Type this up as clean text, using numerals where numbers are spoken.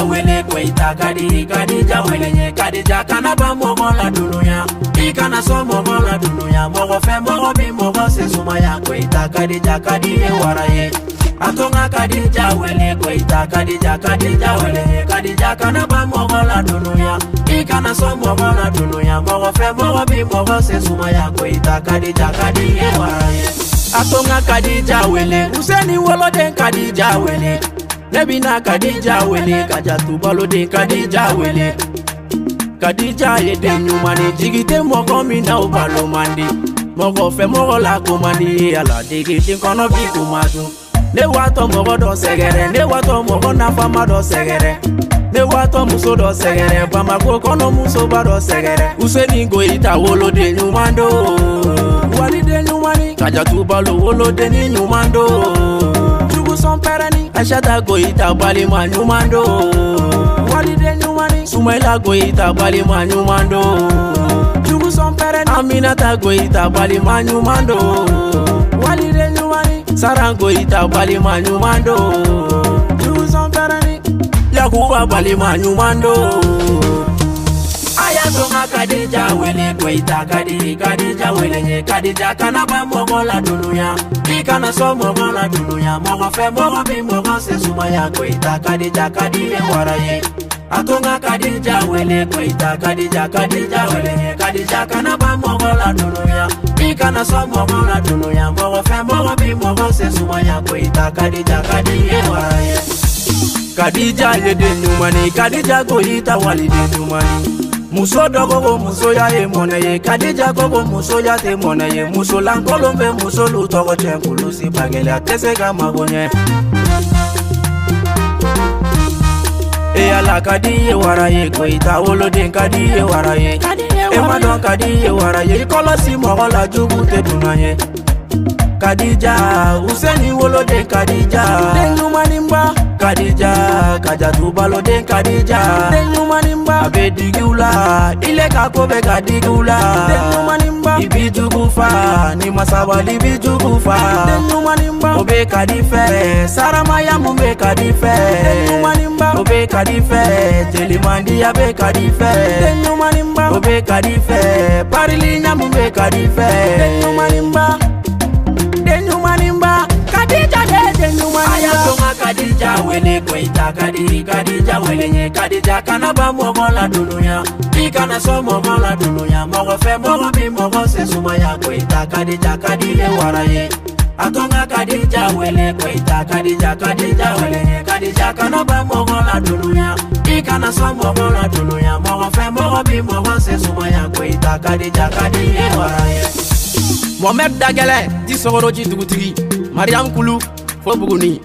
Kadija wele koita Kadija wele nye Kadija kana ba mogo la dunuya Ikana so mogo la dunuya Mogo fe mogo bi mogo se sumaya koita Kadija waraye Atonga Kadija wele koita Kadija wele nye Kadija kana ba mogo la dunuya Ikana so mogo la dunuya Mogo fe mogo bi mogo se sumaya koita Kadija waraye Atonga Kadija wele Useni wolo den Kadija wele Nebina Kadija wele Kajatu balo den Kadija wele Kadija ye den nyumani Jigite moko mina ubalo mandi Moko fe moko la kumandi Ala digiti kono bi kumadu Ne wato moko do segere Ne wato moko na fama do segere Ne wato muso do segere Bamako kono muso ba do segere Useni goita wolo den nyumando Wali den nyumani Kajatu balo wolo den nyumando Jugu son perani Ashata goita bali ma nyumando Wali den nyumani Sumaila goita bali ma nyumando Jugu son perani Aminata goita bali ma nyumando Wali den nyumani Saran goita bali ma nyumando Jugu son perani Yakuba bali ma nyumando Ayatonga Kadija wele koita Kadija wele nye Kadija kana ba mogo la dunuya Ikana so mogo la dunuya Mogo fe mogo bi mogo se sumaya koita Kadija waraye Atonga Kadija wele koita Kadija wele nye Kadija kana ba mogo la dunuya Ikana so mogo la dunuya Mogo fe mogo bi mogo se sumaya koita Kadija waraye Kadija ye den nyumani Kadija goita wali den nyumani Muso dogo muso ya ye moneye Kadija gogo muso ya te moneye Muso lankolombe muso lutogo chenkulu si bagele atese kama gonye E ala Kadiye waraye koita wolo den Kadiye waraye E madon Kadiye waraye Ikolo si mogo la jugu te dunaye Kadija Useni wolo den Kadija Den numanimba Kadija Kajatu balo den Kadija Den numanimba Abe digula Ile kakobe kadigula Den numanimba Ibijugufa Ni masawali bijugufa Den numanimba Obe kadife Saramaya mumbe kadife Den numanimba Obe kadife Telimandi abe kadife Den numanimba Obe kadife Parilinya mumbe kadife Den numanimba Kadija de nyumani Ayatonga Kadija wele koita Kadija wele nye Kadija kana ba mogo la dunuya Ikana so mogo la dunuya Mogo fe mogo bi mogo se sumaya koita Kadija waraye Atonga Kadija wele koita Kadija wele nye Kadija kana ba mogo la dunuya Ikana so mogo la dunuya Mogo fe mogo bi mogo se sumaya koita Kadija waraye Mohamed Dagele, Disoroji Dugutiri, Mariam Kulu, Fobuguni.